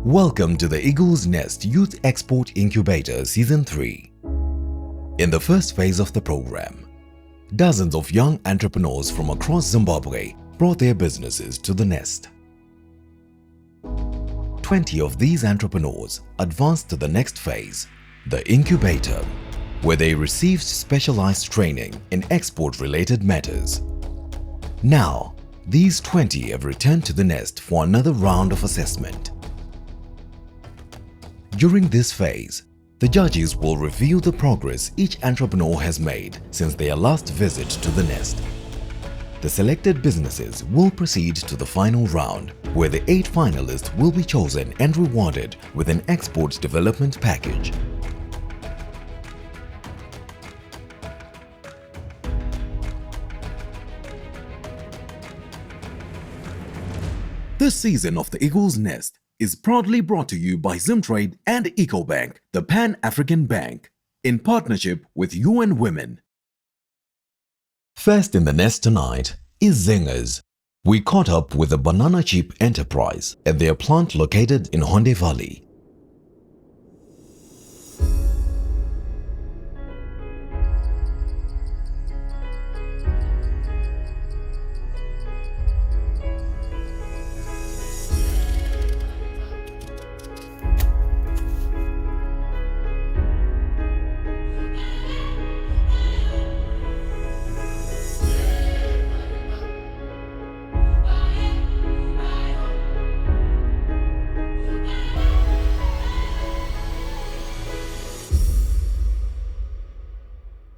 Welcome to the Eagle's Nest Youth Export Incubator Season 3. In the first phase of the program, dozens of young entrepreneurs from across Zimbabwe brought their businesses to the nest. 20 of these entrepreneurs advanced to the next phase, the Incubator, where they received specialized training in export-related matters. Now, these 20 have returned to the nest for another round of assessment. During this phase, the judges will review the progress each entrepreneur has made since their last visit to the nest. The selected businesses will proceed to the final round, where the 8 finalists will be chosen and rewarded with an export development package. This season of the Eagle's Nest is proudly brought to you by Zimtrade and EcoBank, the Pan-African Bank, in partnership with UN Women. First in the nest tonight is Zingers. We caught up with the banana chip enterprise at their plant located in Honde Valley.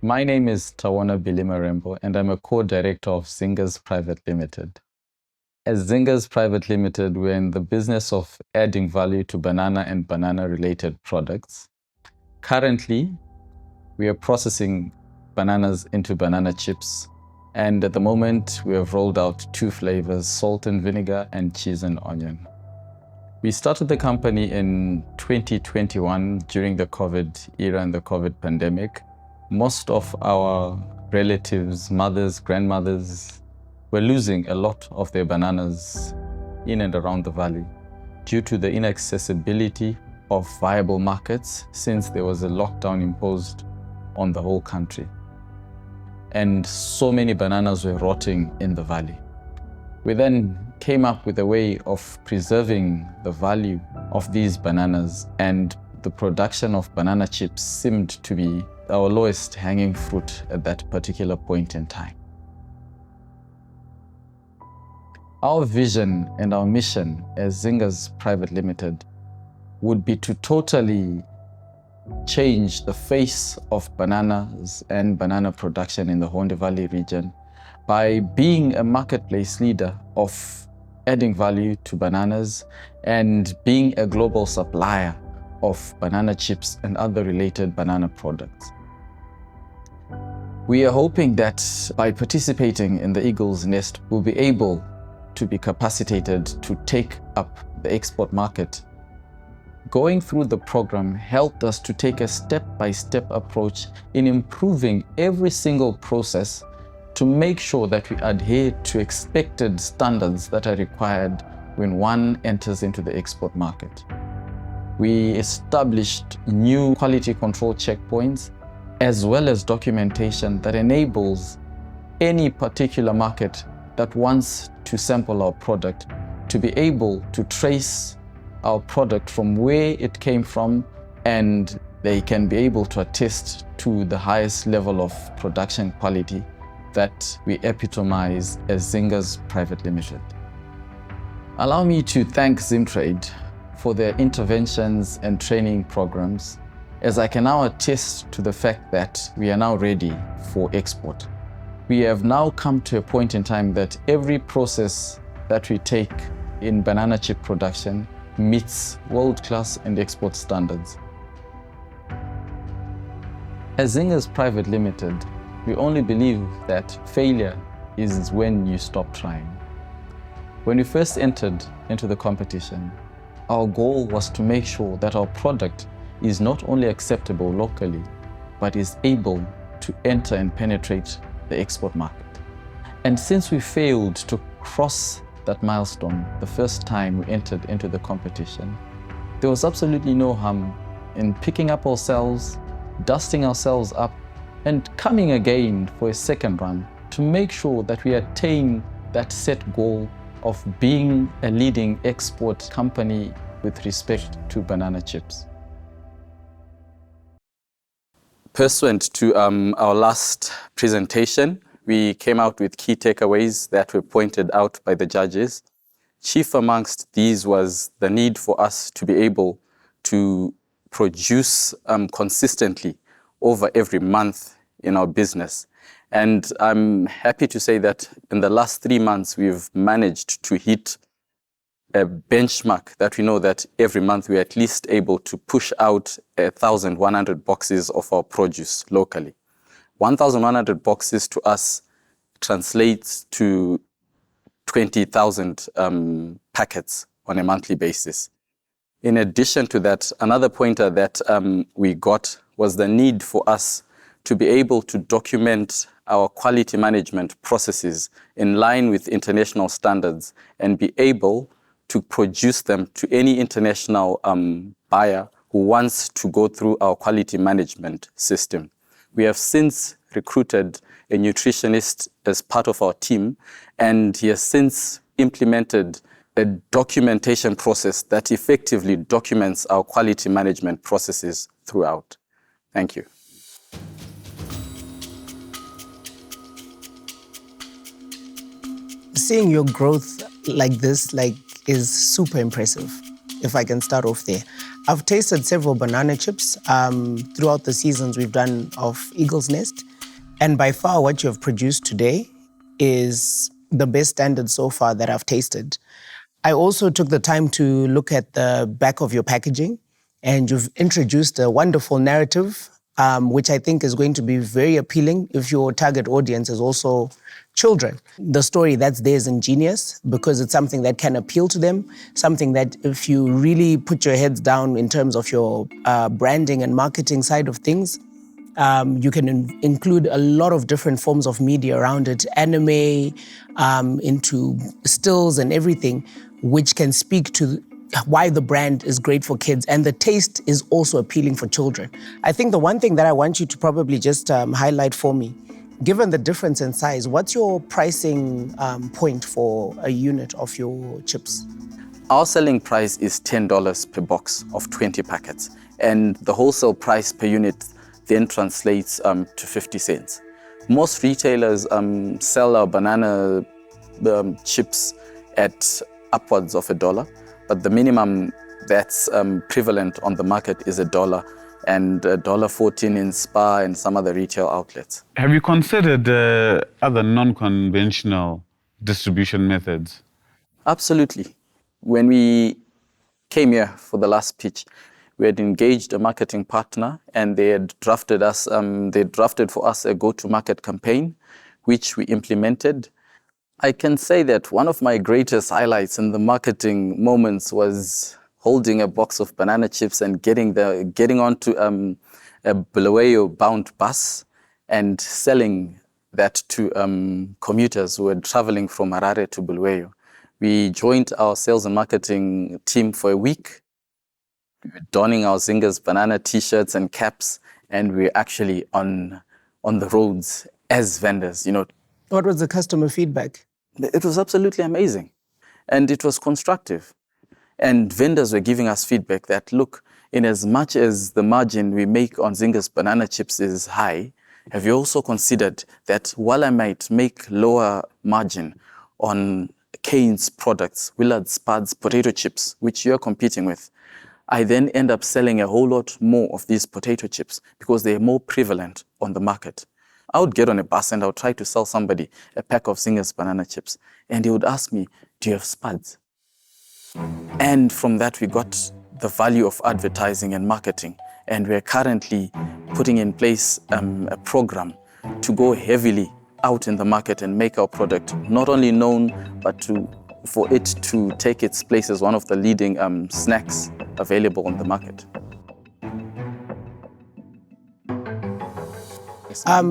My name is Tawana Bilimarembo and I'm a co-director of Zingers Private Limited. As Zingers Private Limited, we're in the business of adding value to banana and banana-related products. Currently, we are processing bananas into banana chips, and at the moment, we have rolled out 2 flavors, salt and vinegar and cheese and onion. We started the company in 2021 during the COVID era and the COVID pandemic. Most of our relatives, mothers, grandmothers were losing a lot of their bananas in and around the valley due to the inaccessibility of viable markets since there was a lockdown imposed on the whole country. And so many bananas were rotting in the valley. We then came up with a way of preserving the value of these bananas, and the production of banana chips seemed to be our lowest hanging fruit at that particular point in time. Our vision and our mission as Zingers Private Limited would be to totally change the face of bananas and banana production in the Honde Valley region by being a marketplace leader of adding value to bananas and being a global supplier of banana chips and other related banana products. We are hoping that by participating in the Eagle's Nest, we'll be able to be capacitated to take up the export market. Going through the program helped us to take a step-by-step approach in improving every single process to make sure that we adhere to expected standards that are required when one enters into the export market. We established new quality control checkpoints as well as documentation that enables any particular market that wants to sample our product to be able to trace our product from where it came from, and they can be able to attest to the highest level of production quality that we epitomize as Zingers Private Limited. Allow me to thank Zimtrade for their interventions and training programs, as I can now attest to the fact that we are now ready for export. We have now come to a point in time that every process that we take in banana chip production meets world-class and export standards. As Zingers Private Limited, we only believe that failure is when you stop trying. When we first entered into the competition, our goal was to make sure that our product is not only acceptable locally, but is able to enter and penetrate the export market. And since we failed to cross that milestone the first time we entered into the competition, There was absolutely no harm in picking up ourselves, dusting ourselves up, and coming again for a second run to make sure that we attain that set goal of being a leading export company with respect to banana chips. Pursuant to our last presentation, we came out with key takeaways that were pointed out by the judges. Chief amongst these was the need for us to be able to produce consistently over every month in our business. And I'm happy to say that in the last 3 months, we've managed to hit a benchmark that we know that every month we're at least able to push out 1,100 boxes of our produce locally. 1,100 boxes to us translates to 20,000 packets on a monthly basis. In addition to that, another pointer that we got was the need for us to be able to document our quality management processes in line with international standards and be able to produce them to any international buyer who wants to go through our quality management system. We have since recruited a nutritionist as part of our team, and he has since implemented a documentation process that effectively documents our quality management processes throughout. Thank you. Seeing your growth like this is super impressive, if I can start off there. I've tasted several banana chips throughout the seasons we've done of Eagle's Nest, and by far what you have produced today is the best standard so far that I've tasted. I also took the time to look at the back of your packaging, and you've introduced a wonderful narrative, which I think is going to be very appealing if your target audience is also children. The story that's there is ingenious because it's something that can appeal to them, something that if you really put your heads down in terms of your branding and marketing side of things, you can include a lot of different forms of media around it, anime, into stills and everything, which can speak to why the brand is great for kids, and the taste is also appealing for children. I think the one thing that I want you to probably just highlight for me, given the difference in size, what's your pricing point for a unit of your chips? Our selling price is $10 per box of 20 packets, and the wholesale price per unit then translates to 50 cents. Most retailers sell our banana chips at upwards of $1, but the minimum that's prevalent on the market is $1 and $1.14 in Spar and some other retail outlets. Have you considered other non-conventional distribution methods? Absolutely. When we came here for the last pitch, we had engaged a marketing partner, and they had drafted for us a go-to-market campaign, which we implemented. I can say that one of my greatest highlights in the marketing moments was holding a box of banana chips and getting onto a Bulawayo-bound bus and selling that to commuters who were traveling from Harare to Bulawayo. We joined our sales and marketing team for a week. We were donning our Zingers banana t-shirts and caps, and we're actually on the roads as vendors, What was the customer feedback? It was absolutely amazing, and it was constructive. And vendors were giving us feedback that, look, in as much as the margin we make on Zingers banana chips is high, have you also considered that while I might make lower margin on Kane's products, Willard's Spuds potato chips, which you're competing with, I then end up selling a whole lot more of these potato chips because they're more prevalent on the market. I would get on a bus and I would try to sell somebody a pack of Zingers banana chips, and he would ask me, do you have Spuds? And from that, we got the value of advertising and marketing. And we're currently putting in place a program to go heavily out in the market and make our product not only known, but for it to take its place as one of the leading snacks available on the market.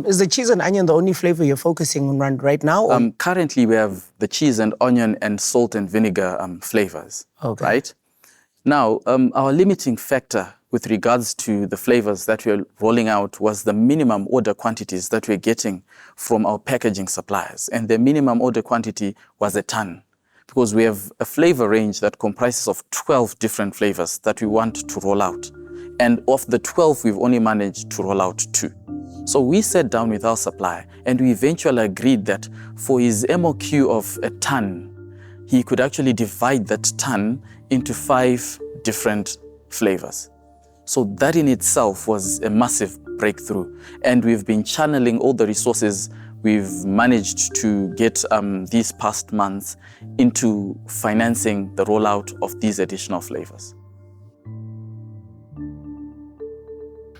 Is the cheese and onion the only flavor you're focusing on right now? Currently, we have the cheese and onion and salt and vinegar flavors, Okay. right? Now, our limiting factor with regards to the flavors that we're rolling out was the minimum order quantities that we're getting from our packaging suppliers. And the minimum order quantity was a ton, because we have a flavor range that comprises of 12 different flavors that we want to roll out. And of the 12, we've only managed to roll out 2. So we sat down with our supplier and we eventually agreed that for his MOQ of a ton, he could actually divide that ton into 5 different flavors. So that in itself was a massive breakthrough. And we've been channeling all the resources we've managed to get these past months into financing the rollout of these additional flavors.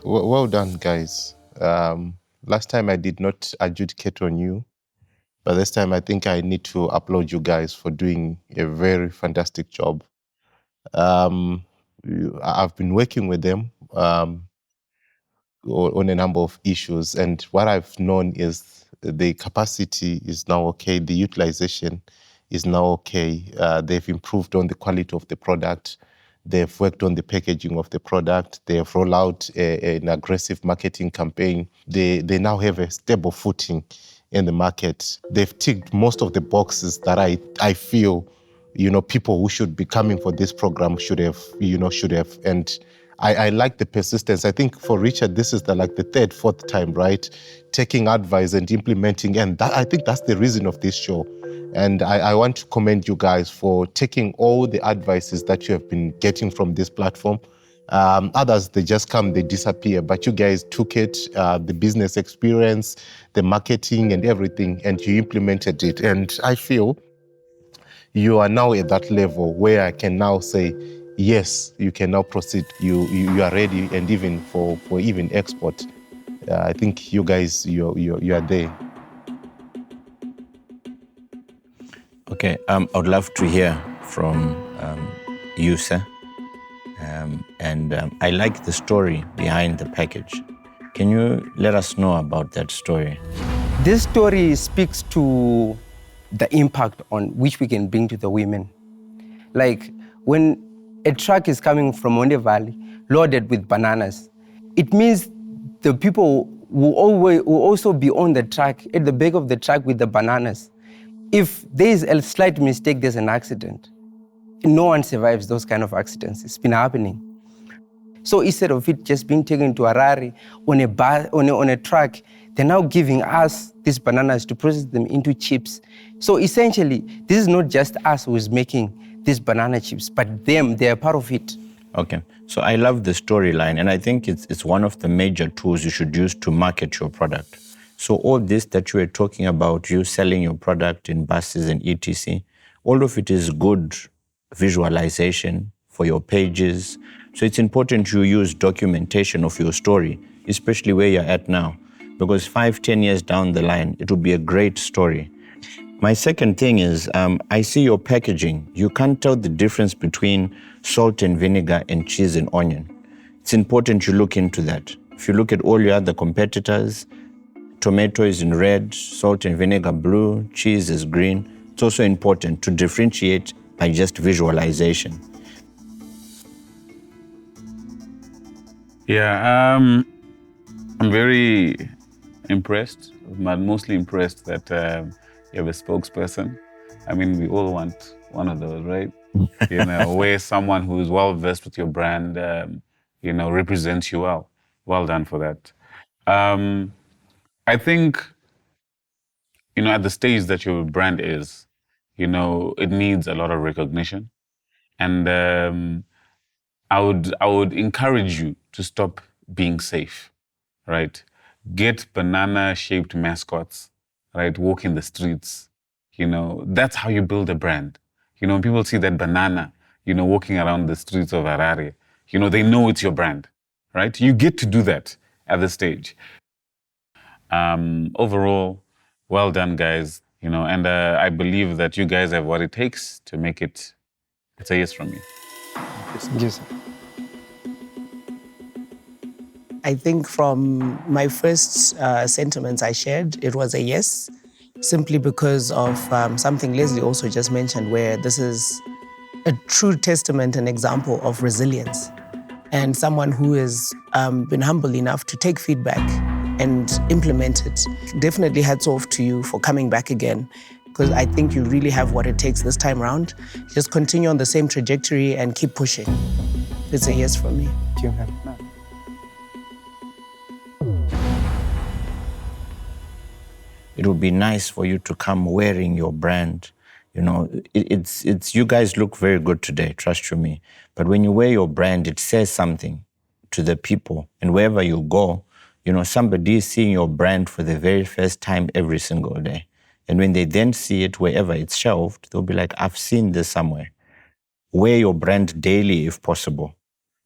Well done, guys. Last time I did not adjudicate on you, but this time I think I need to applaud you guys for doing a very fantastic job. I've been working with them on a number of issues, and what I've known is the capacity is now okay, the utilization is now okay. They've improved on the quality of the product. They've worked on the packaging of the product. They've rolled out an aggressive marketing campaign. They now have a stable footing in the market. They've ticked most of the boxes that I feel, people who should be coming for this program should have. And I like the persistence. I think for Richard, this is the 3rd, 4th time, right? Taking advice and implementing. And I think that's the reason of this show. And I want to commend you guys for taking all the advices that you have been getting from this platform. Others, they just come, they disappear. But you guys took it, the business experience, the marketing and everything, and you implemented it. And I feel you are now at that level where I can now say, yes, you can now proceed. You are ready, and even for even export. I think you guys, you are there. Okay, I would love to hear from you, sir. I like the story behind the package. Can you let us know about that story? This story speaks to the impact on which we can bring to the women. Like when a truck is coming from Monde Valley loaded with bananas, it means the people will also be on the truck, at the back of the truck with the bananas. If there is a slight mistake, there's an accident. No one survives those kind of accidents. It's been happening. So instead of it just being taken to Harare on a truck, they're now giving us these bananas to process them into chips. So essentially, this is not just us who is making these banana chips, but them, they're part of it. Okay, so I love the storyline, and I think it's one of the major tools you should use to market your product. So all this that you were talking about, you selling your product in buses and etc., all of it is good visualization for your pages. So it's important you use documentation of your story, especially where you're at now, because 5-10 years down the line, it will be a great story. My second thing is, I see your packaging. You can't tell the difference between salt and vinegar and cheese and onion. It's important you look into that. If you look at all your other competitors, tomato is in red, salt and vinegar blue, cheese is green. It's also important to differentiate by just visualization. Yeah, I'm very impressed, but mostly impressed that you have a spokesperson. I mean, we all want one of those, right? Where someone who is well versed with your brand, represents you well. Well done for that. I think, at the stage that your brand is, it needs a lot of recognition. And I would encourage you to stop being safe, right? Get banana-shaped mascots, right? Walk in the streets. That's how you build a brand. When people see that banana, walking around the streets of Harare, they know it's your brand, right? You get to do that at this stage. Overall, well done, guys. And I believe that you guys have what it takes to make it. It's a yes from me. Yes. I think from my first sentiments I shared, it was a yes, simply because of something Leslie also just mentioned, where this is a true testament and example of resilience, and someone who has been humble enough to take feedback and implement it. Definitely hats off to you for coming back again, because I think you really have what it takes this time around. Just continue on the same trajectory and keep pushing. It's a yes from me. Thank you. It would be nice for you to come wearing your brand. You know, it's you guys look very good today, trust you me. But when you wear your brand, it says something to the people. And wherever you go, you know, somebody is seeing your brand for the very first time every single day. And when they then see it wherever it's shelved, they'll be like, I've seen this somewhere. Wear your brand daily if possible,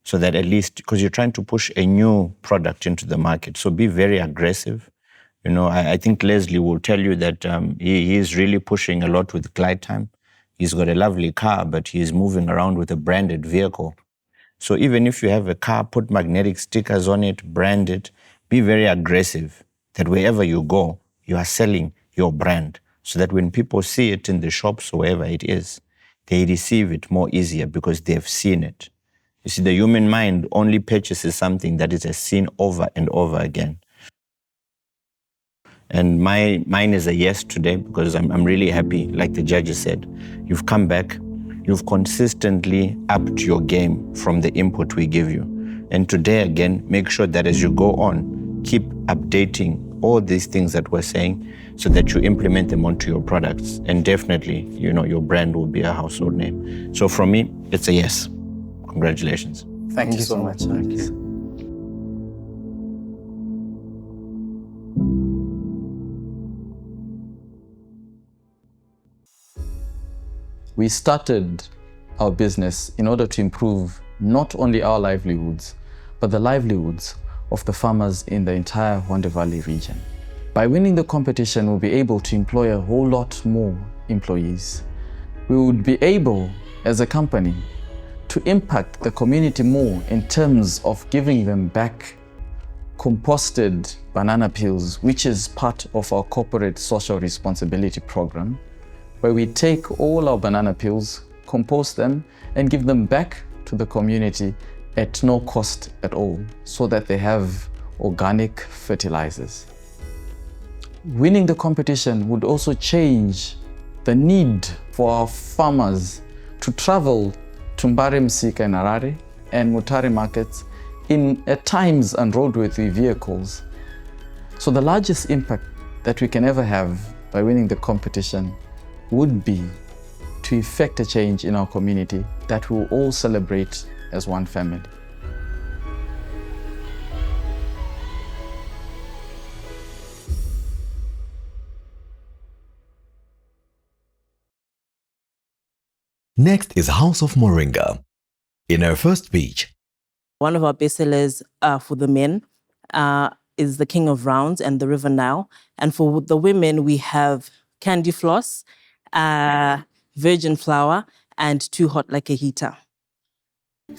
so that at least, because you're trying to push a new product into the market. So be very aggressive. You know, I think Leslie will tell you that he is really pushing a lot with Glide Time. He's got a lovely car, but he's moving around with a branded vehicle. So even if you have a car, put magnetic stickers on it, brand it, be very aggressive, that wherever you go, you are selling your brand, so that when people see it in the shops or wherever it is, they receive it more easier because they've seen it. You see, the human mind only purchases something that it has seen over and over again. And mine is a yes today, because I'm really happy, like the judges said. You've come back, you've consistently upped your game from the input we give you. And today again, make sure that as you go on, keep updating all these things that we're saying so that you implement them onto your products. And definitely, you know, your brand will be a household name. So from me, it's a yes. Congratulations. Thank you so much. Thank you. We started our business in order to improve not only our livelihoods, but the livelihoods of the farmers in the entire Hwande Valley region. By winning the competition, we'll be able to employ a whole lot more employees. We would be able, as a company, to impact the community more in terms of giving them back composted banana peels, which is part of our corporate social responsibility program, where we take all our banana peels, compost them, and give them back to the community at no cost at all, so that they have organic fertilizers. Winning the competition would also change the need for our farmers to travel to Mbare Msika in Harare and Mutare markets in at times unroadworthy vehicles. So the largest impact that we can ever have by winning the competition would be to effect a change in our community that we'll all celebrate as one family. Next is House of Moringa. In her first speech, one of our bestsellers for the men is The King of Rounds and The River Nile. And for the women, we have Candy Floss, Virgin Flower, and Too Hot Like a Heater. You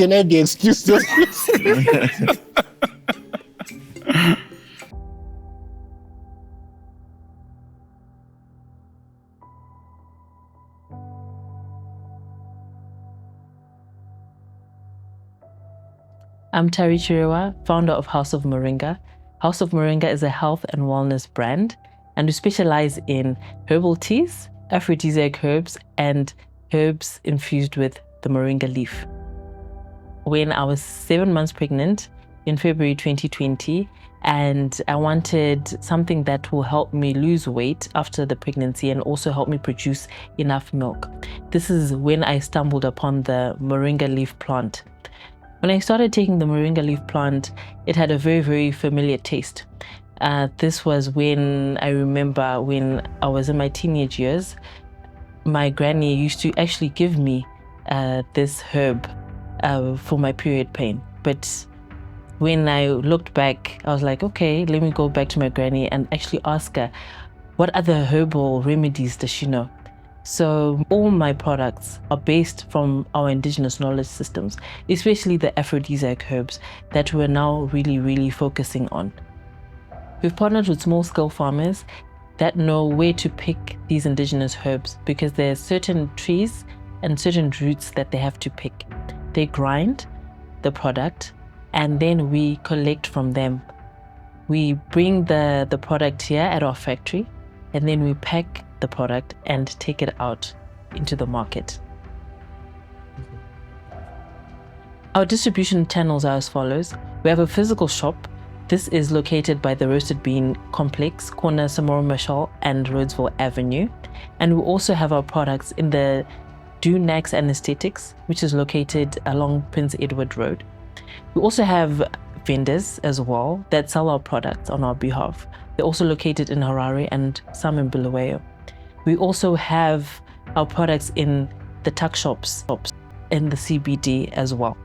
know the excuse. I'm Tari Chirewa, founder of House of Moringa. House of Moringa is a health and wellness brand, and we specialize in herbal teas, aphrodisiac herbs, and herbs infused with the moringa leaf. When I was 7 months pregnant in February 2020, and I wanted something that will help me lose weight after the pregnancy and also help me produce enough milk. This is when I stumbled upon the moringa leaf plant. When I started taking the moringa leaf plant, it had a very, very familiar taste. This was when I remember when I was in my teenage years, my granny used to actually give me this herb for my period pain. But when I looked back, I was like, okay, let me go back to my granny and actually ask her, what other herbal remedies does she know? So all my products are based from our indigenous knowledge systems, especially the aphrodisiac herbs that we're now really, really focusing on. We've partnered with small-scale farmers that know where to pick these indigenous herbs because there are certain trees and certain roots that they have to pick. They grind the product and then we collect from them. We bring the product here at our factory and then we pack the product and take it out into the market. Our distribution channels are as follows. We have a physical shop. This is located by the Roasted Bean Complex, corner Samora Machel and Rhodesville Avenue. And we also have our products in the Dunax Anesthetics, which is located along Prince Edward Road. We also have vendors as well that sell our products on our behalf. They're also located in Harare and some in Bulawayo. We also have our products in the tuck shops in the CBD as well.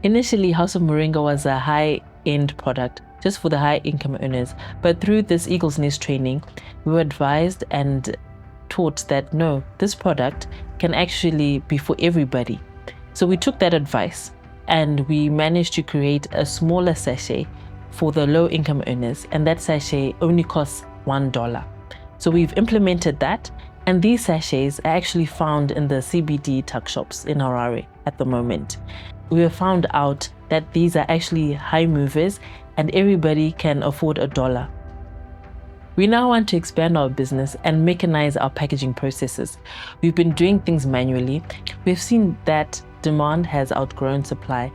Initially, House of Moringa was a high-end product just for the high-income earners, but through this Eagle's Nest training, we were advised and taught that no, this product can actually be for everybody. So we took that advice and we managed to create a smaller sachet for the low-income earners, and that sachet only costs $1. So we've implemented that, and these sachets are actually found in the CBD tuck shops in Harare at the moment. We have found out that these are actually high movers and everybody can afford $1. We now want to expand our business and mechanize our packaging processes. We've been doing things manually. We've seen that demand has outgrown supply,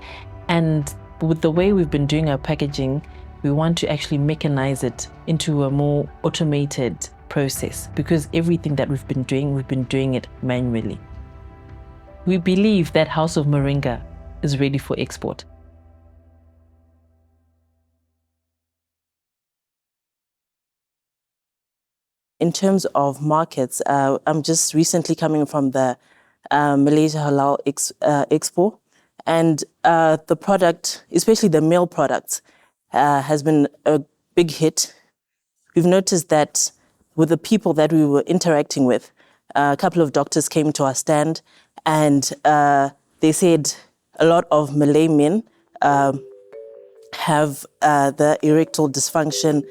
and with the way we've been doing our packaging, we want to actually mechanize it into a more automated process because everything that we've been doing it manually. We believe that House of Moringa is ready for export. In terms of markets, I'm just recently coming from the Malaysia Halal Expo, and the product, especially the male products, has been a big hit. We've noticed that with the people that we were interacting with, a couple of doctors came to our stand and they said a lot of Malay men have the erectile dysfunction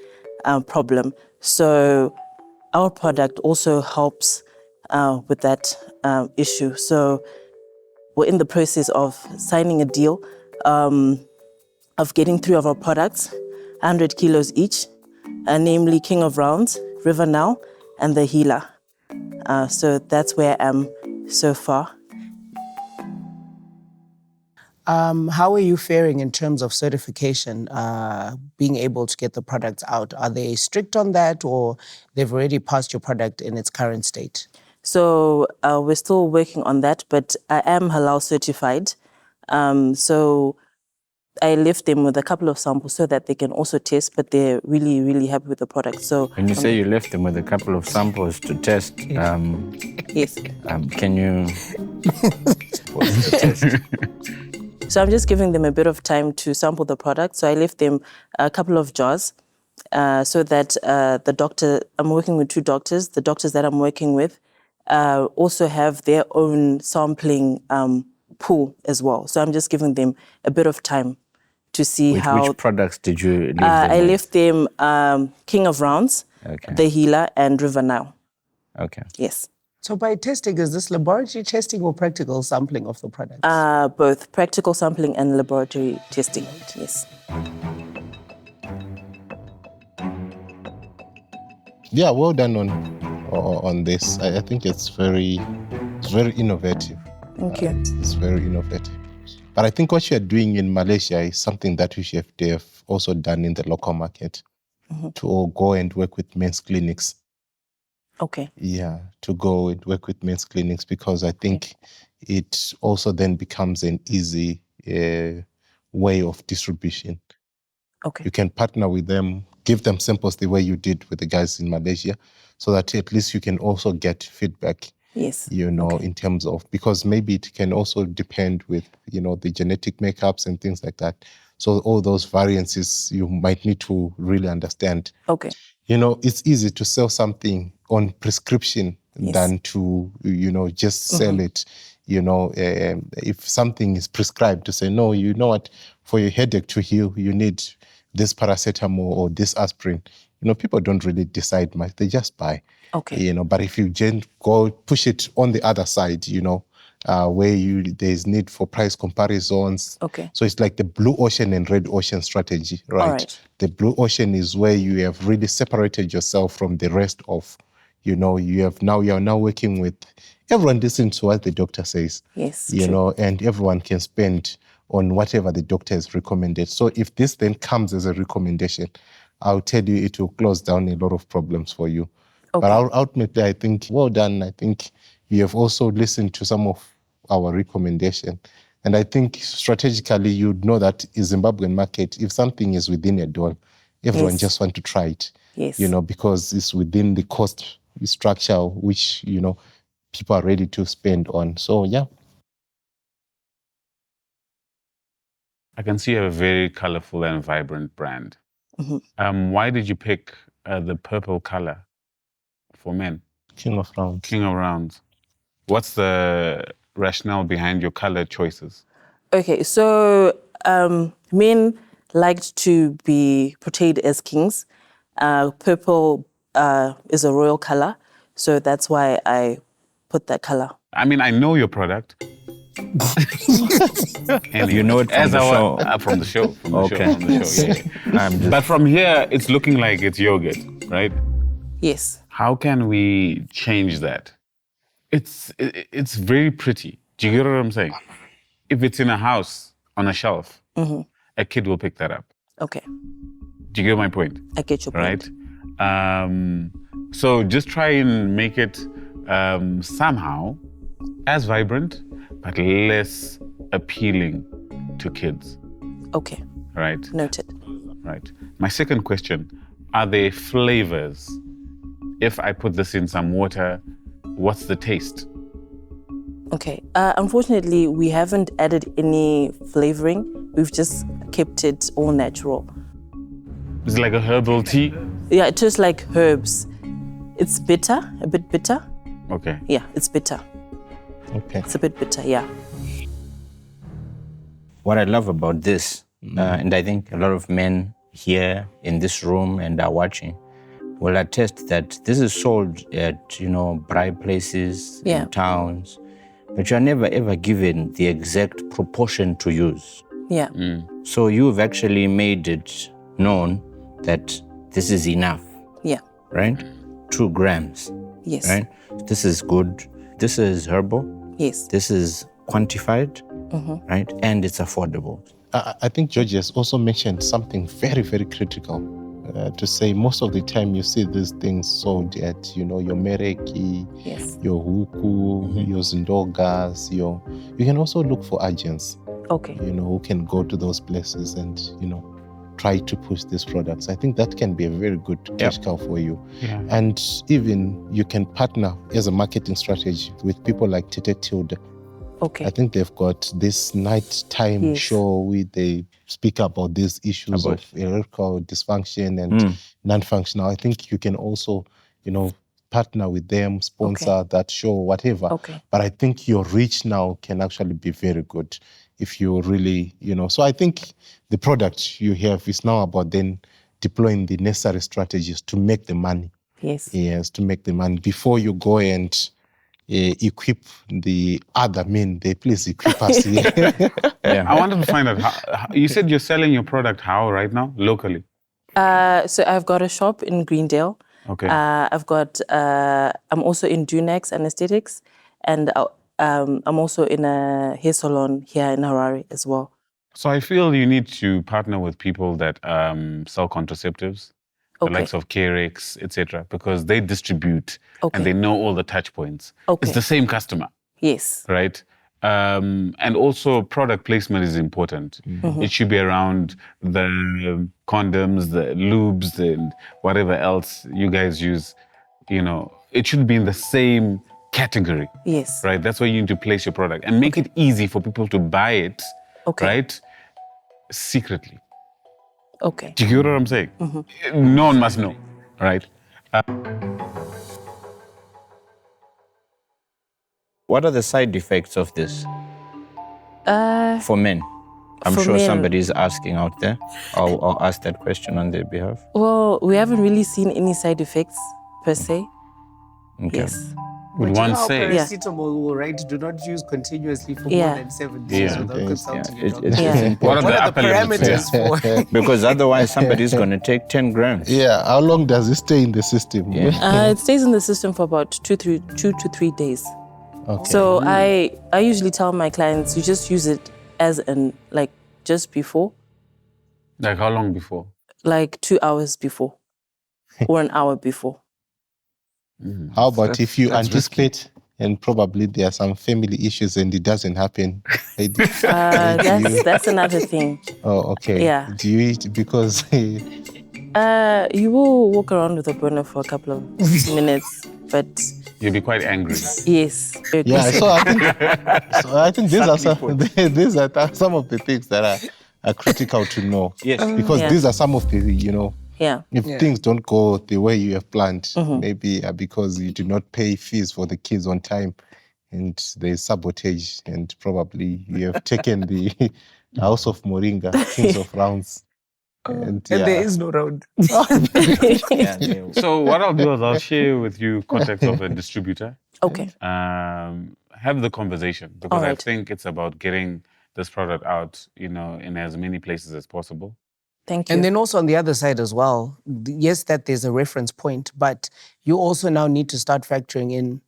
problem. So our product also helps with that issue. So we're in the process of signing a deal of getting 3 of our products, 100 kilos each, namely King of Rounds, River Now, and the Healer. So that's where I am so far. How are you faring in terms of certification, being able to get the products out? Are they strict on that, or they've already passed your product in its current state? So we're still working on that, but I am halal certified. So I left them with a couple of samples so that they can also test, but they're really, really happy with the product. So when you say you left them with a couple of samples to test, yes. Can you what's the test? So I'm just giving them a bit of time to sample the product. So I left them a couple of jars so that the doctor, I'm working with 2 doctors. The doctors that I'm working with also have their own sampling pool as well. So I'm just giving them a bit of time to see Which products did you leave them I with? left them King of Rounds, Okay. the Healer, and River Now. Okay. Yes. So by testing, is this laboratory testing or practical sampling of the products? Both practical sampling and laboratory testing. Yes. Yeah, well done on this. I think it's very innovative. Thank you. It's very innovative. But I think what you're doing in Malaysia is something that we should have also done in the local market, to all go and work with men's clinics. Okay. Yeah, to go and work with men's clinics, because I think it also then becomes an easy way of distribution. Okay. You can partner with them, give them samples the way you did with the guys in Malaysia, so that at least you can also get feedback. Yes. In terms of, because maybe it can also depend with, the genetic makeups and things like that. So all those variances you might need to really understand. Okay. It's easy to sell something on prescription than to, just sell it. If something is prescribed, to say, no, you know what, for your headache to heal, you need this paracetamol or this aspirin. People don't really decide much. They just buy. Okay. But if you go push it on the other side, where there's need for price comparisons. Okay. So it's like the blue ocean and red ocean strategy, right? All right. The blue ocean is where you have really separated yourself from the rest of, you are now working with everyone. Listen to what the doctor says. Yes. And everyone can spend on whatever the doctor has recommended. So if this then comes as a recommendation, I'll tell you it will close down a lot of problems for you. Okay. But ultimately, I think, well done. I think you have also listened to some of our recommendation. And I think strategically, you'd know that in Zimbabwean market, if something is within a dollar, everyone just want to try it. Yes. Because it's within the cost structure, which, people are ready to spend on. So, yeah. I can see a very colorful and vibrant brand. Mm-hmm. Why did you pick the purple color for men? King of Rounds. King of Rounds. What's the rationale behind your color choices? Okay, so men liked to be portrayed as kings. Purple is a royal color, so that's why I put that color. I mean, I know your product. And You know it from the show. From the show. Okay. From the show, yeah. But from here, it's looking like it's yogurt, right? Yes. How can we change that? It's very pretty. Do you get what I'm saying? If it's in a house on a shelf, a kid will pick that up. Okay. Do you get my point? I get your point. Right? So just try and make it somehow as vibrant, but less appealing to kids. Okay. Right? Noted. Right. My second question, are there flavors? If I put this in some water, what's the taste? Okay. Unfortunately, we haven't added any flavoring. We've just kept it all natural. Is it like a herbal tea? Yeah, it tastes like herbs. It's bitter, a bit bitter. Okay. Yeah, it's bitter. Okay. It's a bit bitter, yeah. What I love about this, and I think a lot of men here in this room and are watching, will attest that this is sold at, bright places, in towns, but you're never ever given the exact proportion to use. Yeah. So you've actually made it known that this is enough. Yeah. Right? 2 grams. Yes. Right? This is good. This is herbal. Yes. This is quantified. Right? And it's affordable. I think George has also mentioned something very, very critical. To say most of the time you see these things sold at, your Mereki, Yes. your Huku, your Zindogas, you can also look for agents, Okay. who can go to those places and, try to push these products. I think that can be a very good cash cow for you. Yeah. And even you can partner as a marketing strategy with people like Tete Tilda. Okay. I think they've got this nighttime show where they speak about these issues of erectile dysfunction and non-functional. I think you can also, partner with them, sponsor that show, whatever. Okay. But I think your reach now can actually be very good if you really, So I think the product you have is now about then deploying the necessary strategies to make the money. Yes. Yes, to make the money before you go and equip the other men. They please equip us here. I wanted to find out, how, you said you're selling your product how right now, locally? So I've got a shop in Greendale. Okay. I'm also in Dunex Anesthetics, and I'm also in a hair salon here in Harare as well. So I feel you need to partner with people that sell contraceptives, the likes of Carex, etc., because they distribute and they know all the touch points. It's the same customer. Yes. Right? And also product placement is important. It should be around the condoms, the lubes, and whatever else you guys use. It should be in the same category. Yes. Right? That's why you need to place your product and make it easy for people to buy it, right? Secretly. Okay. Do you get what I'm saying? No one must know, right? What are the side effects of this for men? I'm For sure men- somebody's asking out there. I'll ask that question on their behalf. Well, we haven't really seen any side effects per se. Okay. Yes. Would But you one know how say? Yeah. paracetamol will write do not use continuously for Yeah. more than 7 days Yeah. without Okay. consulting Yeah, your doctor. it's Yeah. important. What What are are the the upper limits? parameters for? Because otherwise somebody's going to take 10 grams. Yeah, how long does it stay in the system? Yeah. It stays in the system for about 2 to 3 days. Okay. So I usually tell my clients, you just use it as like just before, Like how long before? like 2 hours before or an hour before. How about if you that's risky. anticipate and probably there are some family issues and it doesn't happen? That's another thing. Oh, okay. Yeah. Do you eat because You will walk around with a burner for a couple of minutes, but You'll be quite angry. yes. very yeah? quick. So I think these are some of the things that are critical to know. Yes. Because Yeah. these are some of the Yeah. if things don't go the way you have planned, Mm-hmm. maybe because you did not pay fees for the kids on time, and there's sabotage, and probably you have taken the house of Moringa, kings of rounds. And There is no round. So what I'll do is I'll share with you contacts of a distributor. Okay. Have the conversation because I Alright. think it's about getting this product out, in as many places as possible. Thank you. And then also on the other side as well, yes, that there's a reference point, but you also now need to start factoring in,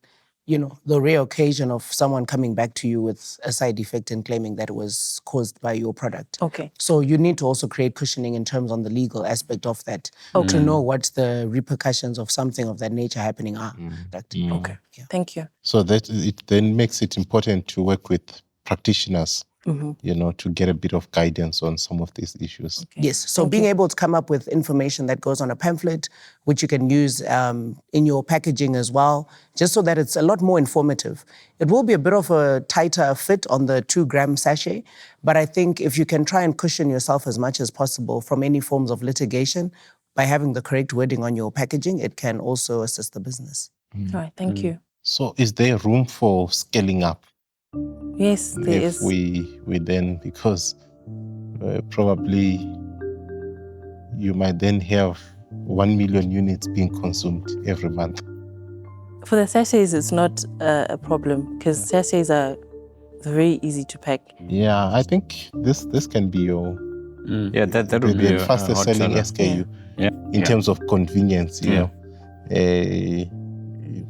the rare occasion of someone coming back to you with a side effect and claiming that it was caused by your product. Okay. So you need to also create cushioning in terms on the legal aspect of that to know what the repercussions of something of that nature happening are. Okay. Yeah. Thank you. so that it then makes it important to work with practitioners, to get a bit of guidance on some of these issues. Yes, so being able to come up with information that goes on a pamphlet, which you can use in your packaging as well, just so that it's a lot more informative. It will be a bit of a tighter fit on the 2-gram sachet, but I think if you can try and cushion yourself as much as possible from any forms of litigation by having the correct wording on your packaging, it can also assist the business. All right. Thank you. So is there room for scaling up? Yes, there if is. we then, because probably you might then have 1 million units being consumed every month. For the sachets, it's not a problem because sachets are very easy to pack. Yeah, I think this can be your Yeah, that would be the a fastest hot selling seller. SKU Yeah. in terms of convenience.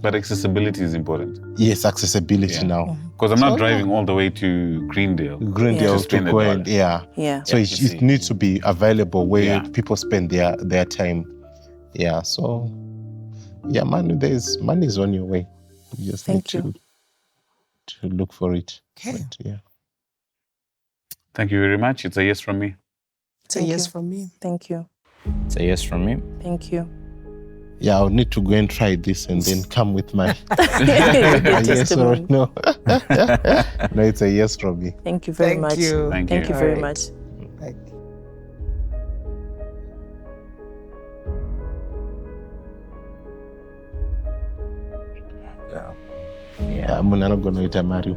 But accessibility is important. Yes, accessibility now. Because I'm not driving all the way to Greendale. Greendale to to spend go $1. and Yeah. So it needs to be available where Yeah. people spend their time. Yeah. So money is on your way. You just Thank need you. to look for it. Okay. But, yeah. Thank you very much. It's a yes from me. It's a Thank yes you. from me. Thank you. It's a yes from me. Thank you. Yeah, I'll need to go and try this and then come with my Your yes or testimony. no. No, it's a yes from me. Thank you very Thank much. you. Thank Thank you. you very All right. much. Like, Yeah, I'm not going to marry.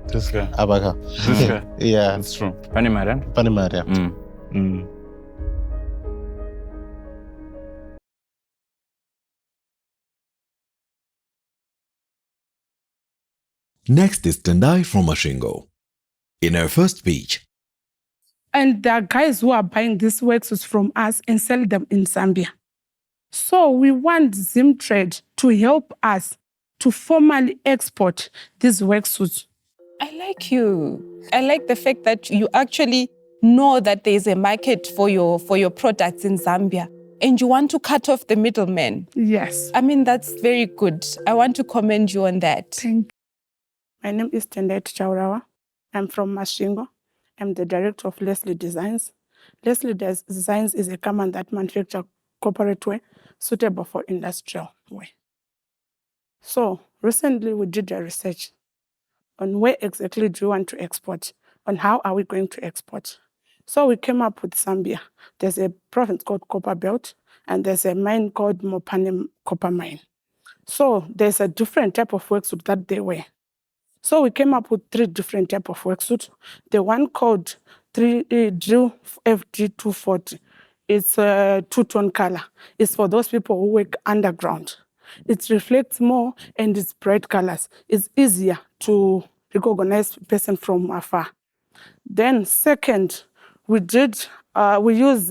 This guy. Abaka. This guy. Yeah, That's true. Panimara? Panamaria. Mm. Next is Tendai from Mashingo. In her first speech, And there are guys who are buying these worksuits from us and sell them in Zambia. So we want Zimtrade to help us to formally export these worksuits. I like you. I like the fact that you actually know that there's a market for your products in Zambia and you want to cut off the middleman. Yes. I mean, that's very good. I want to commend you on that. Thank you. My name is Tendet Chaurawa. I'm from Mashingo. I'm the director of Lesle Designs. Lesle Designs is a company that manufactures corporate wear suitable for industrial wear. So recently we did a research on where exactly do you want to export, on how are we going to export. So we came up with Zambia. There's a province called Copper Belt, and there's a mine called Mopane Copper Mine. So there's a different type of worksuit that they wear. So we came up with 3 different type of worksuit. The one called Drill FD240. It's a 2-tone color. It's for those people who work underground. It reflects more and it's bright colors. It's easier to recognize person from afar. Then second, we use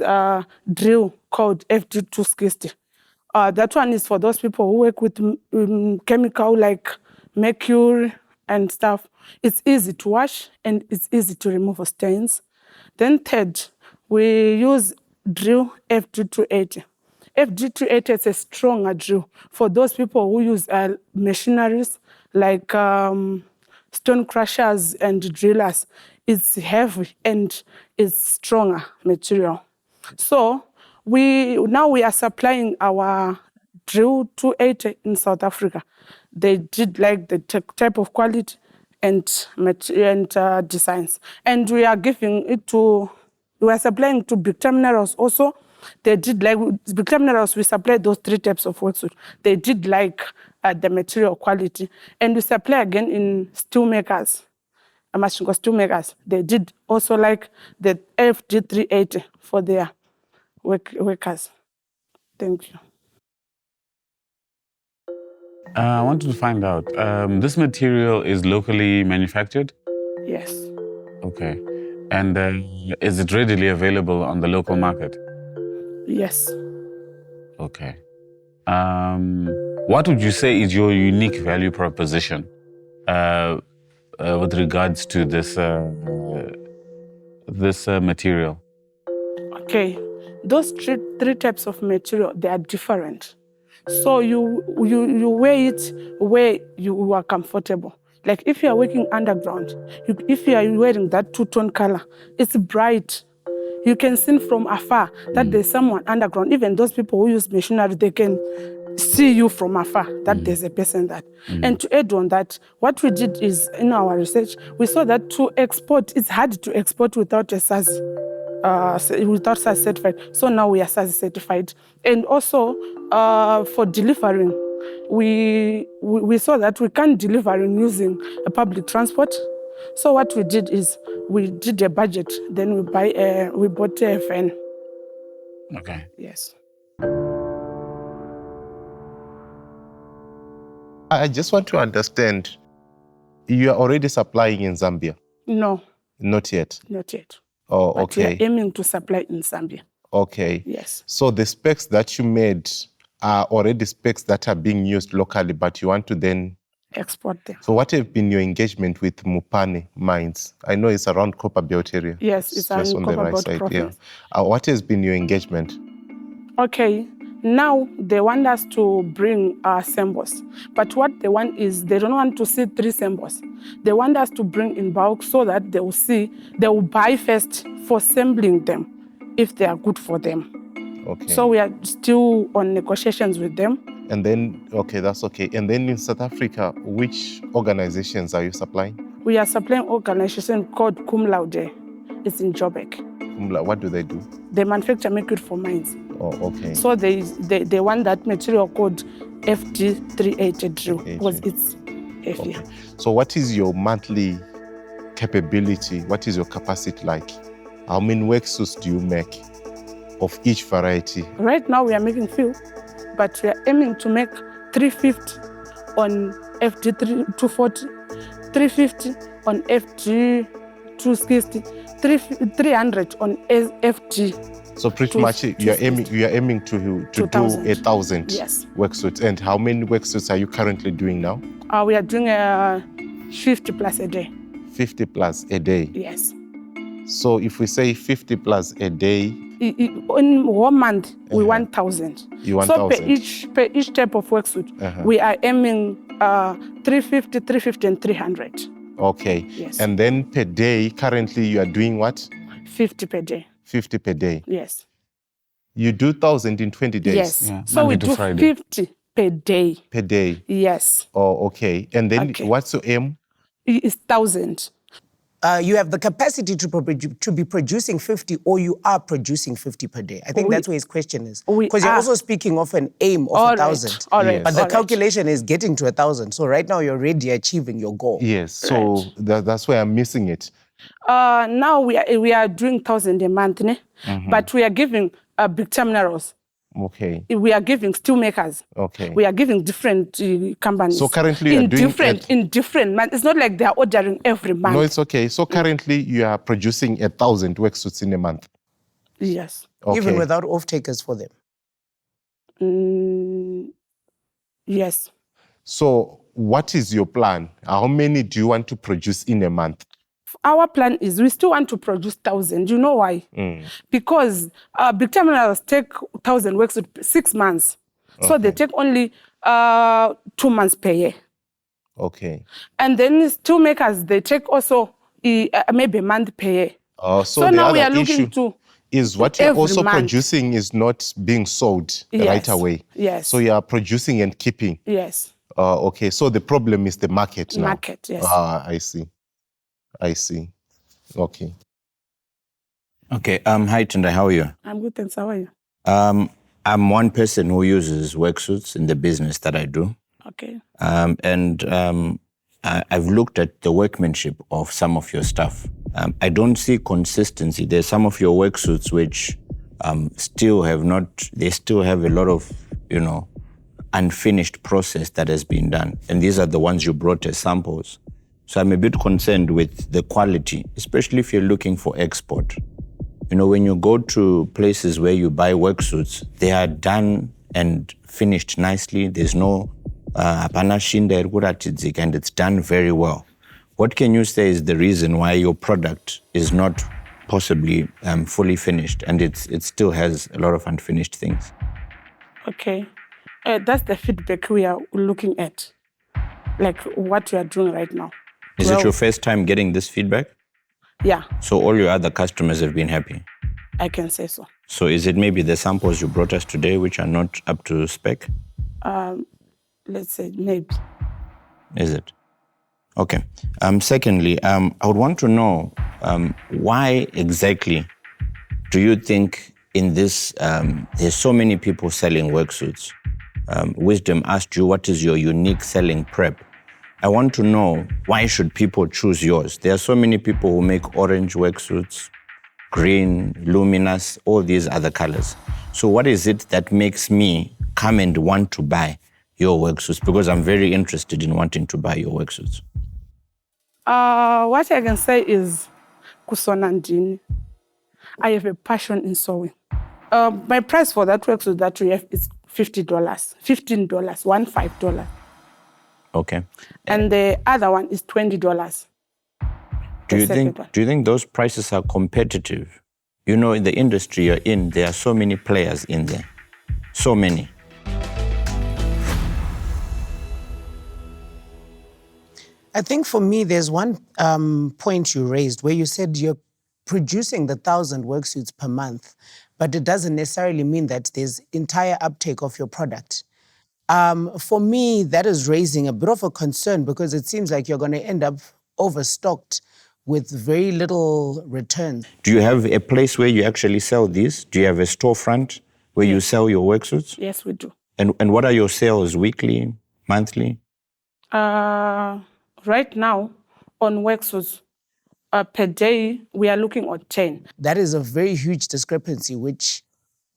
a drill called FD260. That one is for those people who work with chemical like mercury and stuff. It's easy to wash and it's easy to remove stains. Then third, we use drill FD280. FD280 is a stronger drill for those people who use machineries like stone crushers and drillers. It's heavy and it's stronger material. So we are supplying our drill 280 in South Africa. They did like the type of quality and designs. And we are giving it to, we are supplying to big terminals also. They did like, big terminals, we supply those 3 types of worksuit. They did like the material quality. And we supply again in steel makers, machine steel makers. They did also like the FD380 for their workers. Thank you. I wanted to find out, this material is locally manufactured? Yes. Okay. And is it readily available on the local market? Yes. Okay. What would you say is your unique value proposition with regards to this material? Okay, those three types of material, they are different. So you wear it where you are comfortable. Like if you are working underground, if you are wearing that 2-tone color, it's bright. You can see from afar that there's someone underground. Even those people who use machinery, they can see you from afar that there's a person that. And to add on that, what we did is, in our research, we saw that to export, it's hard to export without a SAS. Without SAS certified. So now we are SAS certified. And also for delivering, we saw that we can't deliver using a public transport. So what we did is we did a budget, then we bought a van. Okay. Yes. I just want to understand, you are already supplying in Zambia? No. Not yet? Not yet. Oh, but okay. We are aiming to supply in Zambia. Okay. Yes. So the specs that you made are already specs that are being used locally, but you want to then export them. So what have been your engagement with Mupane mines? I know it's around Copperbelt area. Yes, it's just on the right side. Province. Yeah. What has been your engagement? Okay. Now they want us to bring samples, but what they want is they don't want to see 3 samples. They want us to bring in bulk so that they will buy first for sampling them if they are good for them. Okay. So we are still on negotiations with them. And then, okay, that's okay. And then in South Africa, which organizations are you supplying? We are supplying an organization called Cum Laude. It's in Joburg. What do they do? They manufacture mercury for mines. Oh, okay. So they want that material called FD380 drill because it's heavier. Okay. So what is your monthly capability? What is your capacity like? How many worksuits do you make of each variety? Right now we are making few, but we are aiming to make 350 on FD240, 350 on FD260, 300 on FD. So pretty much you are aiming to do 1,000 yes. worksuits. And how many worksuits are you currently doing now? We are doing 50 plus a day. 50 plus a day? Yes. So if we say 50 plus a day, in 1 month we want 1,000. You want 1,000. So per each type of worksuit, we are aiming 350, 350, and 300. Okay. Yes. And then per day, currently you are doing what? 50 per day. 50 per day. Yes. You do 1,000 in 20 days. Yes. Yeah. So we do Friday. 50 per day. Per day. Yes. Oh, okay. And then what's your aim? It's 1,000. you have the capacity to be producing 50, or you are producing 50 per day? I think that's where his question is. Because you're also speaking of an aim of 1,000. All right. But the calculation is getting to 1,000. So right now you're already achieving your goal. Yes, so that's where I'm missing it. Now we are doing 1,000 a month, but we are giving big terminals. Okay. We are giving steel makers. Okay. We are giving different companies. So currently you are doing in different months. It's not like they are ordering every month. No, it's okay. So currently you are producing 1,000 worksuits in a month. Yes. Okay. Even without off-takers for them? Yes. So what is your plan? How many do you want to produce in a month? Our plan is we still want to produce 1,000. You know why? Because big terminals take 1,000 worksuits 6 months. Okay. So they take only 2 months per year. Okay. And then steel makers, they take also maybe a month per year. So now we are looking to is what you're also producing is not being sold right away. Yes. So you are producing and keeping. Yes. Okay. So the problem is the market now. Market, yes. I see. Okay. Okay. Hi, Tenda. How are you? I'm good, thanks. How are you? I'm one person who uses worksuits in the business that I do. Okay. I've looked at the workmanship of some of your stuff. I don't see consistency. There's some of your worksuits which still have a lot of, unfinished process that has been done. And these are the ones you brought as samples. So I'm a bit concerned with the quality, especially if you're looking for export. When you go to places where you buy worksuits, they are done and finished nicely. There's no and it's done very well. What can you say is the reason why your product is not possibly fully finished and it still has a lot of unfinished things? Okay. That's the feedback we are looking at, like what you are doing right now. Is it your first time getting this feedback? Yeah. So all your other customers have been happy? I can say so. So is it maybe the samples you brought us today which are not up to spec? Let's say maybe. Is it? Okay. Secondly, I would want to know why exactly do you think in this, there's so many people selling worksuits. Wisdom asked you, what is your unique selling prep? I want to know, why should people choose yours? There are so many people who make orange worksuits, green, luminous, all these other colors. So what is it that makes me come and want to buy your worksuits? Because I'm very interested in wanting to buy your worksuits. What I can say is, kusonandini. I have a passion in sewing. My price for that worksuit that we have is $50, $15, $15. Okay. And the other one is $20. Do you think those prices are competitive? In the industry you're in, there are so many players in there. So many. I think for me, there's one point you raised where you said you're producing the 1,000 worksuits per month, but it doesn't necessarily mean that there's entire uptake of your product. For me, that is raising a bit of a concern because it seems like you're going to end up overstocked with very little return. Do you have a place where you actually sell these? Do you have a storefront where you sell your worksuits? Yes, we do. And what are your sales, weekly, monthly? Right now, on worksuits, per day, we are looking at 10. That is a very huge discrepancy, which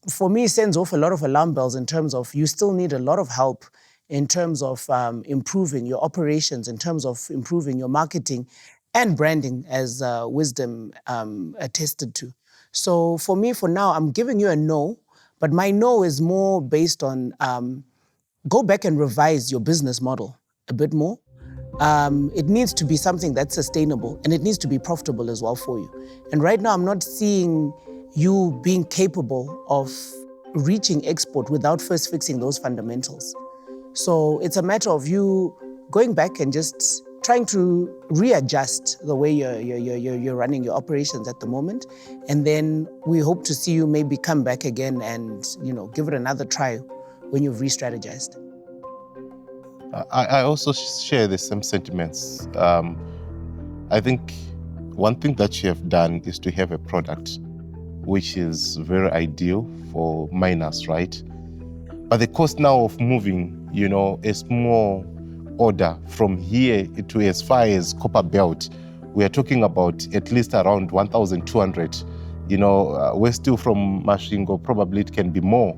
for me sends off a lot of alarm bells in terms of you still need a lot of help in terms of improving your operations, in terms of improving your marketing and branding, as Wisdom attested to. So for me, for now, I'm giving you a no, but my no is more based on go back and revise your business model a bit more. It needs to be something that's sustainable and it needs to be profitable as well for you. And right now, I'm not seeing you being capable of reaching export without first fixing those fundamentals. So it's a matter of you going back and just trying to readjust the way you're running your operations at the moment. And then we hope to see you maybe come back again and give it another try when you've re-strategized. I also share the same sentiments. I think one thing that you have done is to have a product which is very ideal for miners, right? But the cost now of moving, a small order from here to as far as Copper Belt, we are talking about at least around 1,200. We're still from Masvingo, probably it can be more,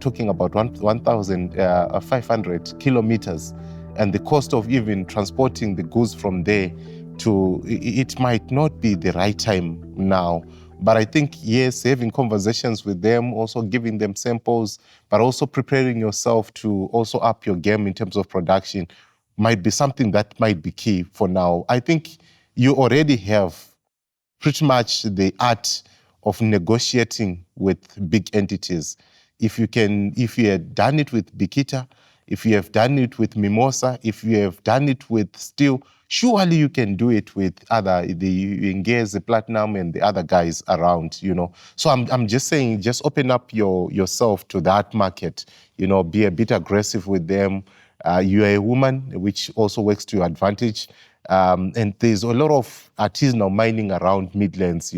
talking about 1,500 kilometers. And the cost of even transporting the goods from there to, it might not be the right time now. But I think, yes, having conversations with them, also giving them samples, but also preparing yourself to also up your game in terms of production might be something that might be key for now. I think you already have pretty much the art of negotiating with big entities. If you had done it with Bikita, if you have done it with Mimosa, if you have done it with Steel, surely you can do it with the Zingers, the Platinum, and the other guys around, So I'm just saying, just open up yourself to that market, be a bit aggressive with them. You are a woman, which also works to your advantage. And there's a lot of artisanal mining around Midlands,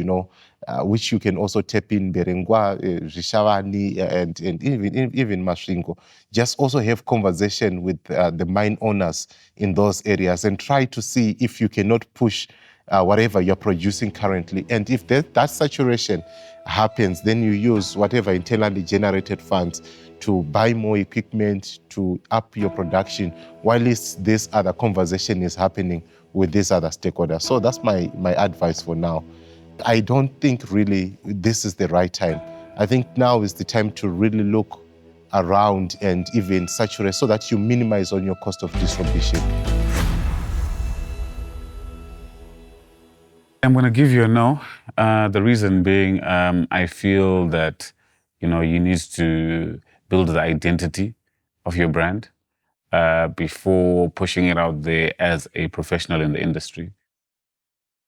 which you can also tap in Berengwa, Rishavani, and even Masvingo. Just also have conversation with the mine owners in those areas and try to see if you cannot push whatever you're producing currently. And if that saturation happens, then you use whatever internally generated funds to buy more equipment, to up your production, while this other conversation is happening with these other stakeholders. So that's my advice for now. I don't think really this is the right time. I think now is the time to really look around and even saturate so that you minimize on your cost of distribution. I'm going to give you a no. The reason being, I feel that, you need to build the identity of your brand before pushing it out there as a professional in the industry.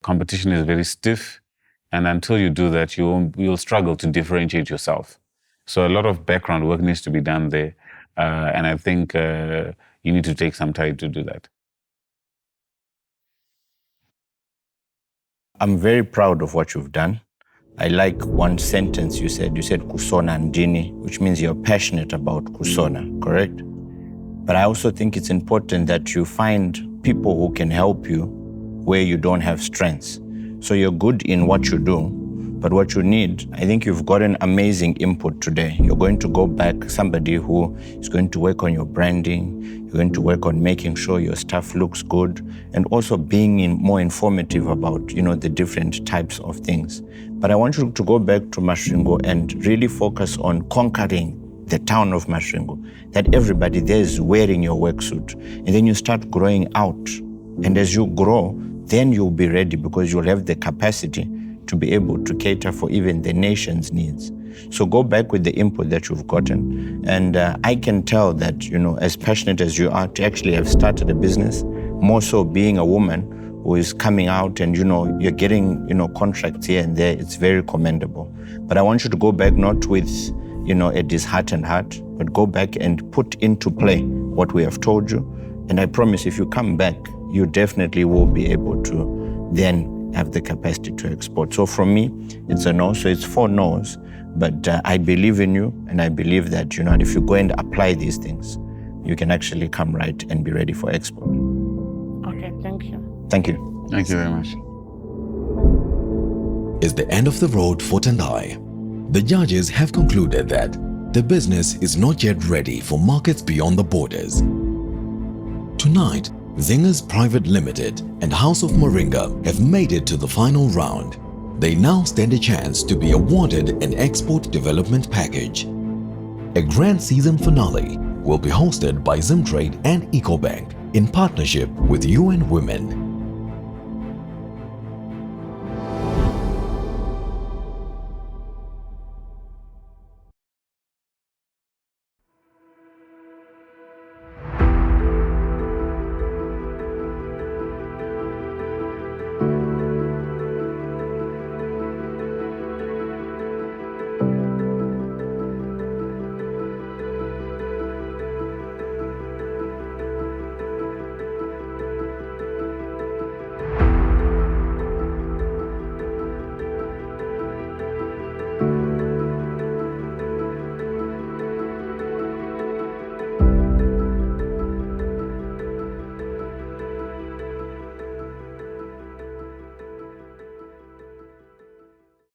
Competition is very stiff, and until you do that, you'll struggle to differentiate yourself. So a lot of background work needs to be done there, and I think you need to take some time to do that. I'm very proud of what you've done. I like one sentence you said Kusona Ndini, which means you're passionate about Kusona, correct? But I also think it's important that you find people who can help you where you don't have strengths. So you're good in what you do, but what you need, I think you've got an amazing input today. You're going to go back, somebody who is going to work on your branding, you're going to work on making sure your stuff looks good, and also being more informative about, the different types of things. But I want you to go back to Masvingo and really focus on conquering the town of Masvingo, that everybody there is wearing your work suit. And then you start growing out. And as you grow, then you'll be ready because you'll have the capacity to be able to cater for even the nation's needs. So go back with the input that you've gotten. And I can tell that, as passionate as you are to actually have started a business, more so being a woman who is coming out and, you're getting, contracts here and there, it's very commendable. But I want you to go back not with, a disheartened heart, but go back and put into play what we have told you. And I promise if you come back, you definitely will be able to then have the capacity to export. So from me, it's a no. So it's 4 no's. But I believe in you, and I believe that, if you go and apply these things, you can actually come right and be ready for export. Okay, thank you. Thank you. Thank you very much. Is the end of the road for Tendai. The judges have concluded that the business is not yet ready for markets beyond the borders. Tonight, Zingers Private Limited and House of Moringa have made it to the final round. They now stand a chance to be awarded an export development package. A grand season finale will be hosted by Zimtrade and EcoBank in partnership with UN Women.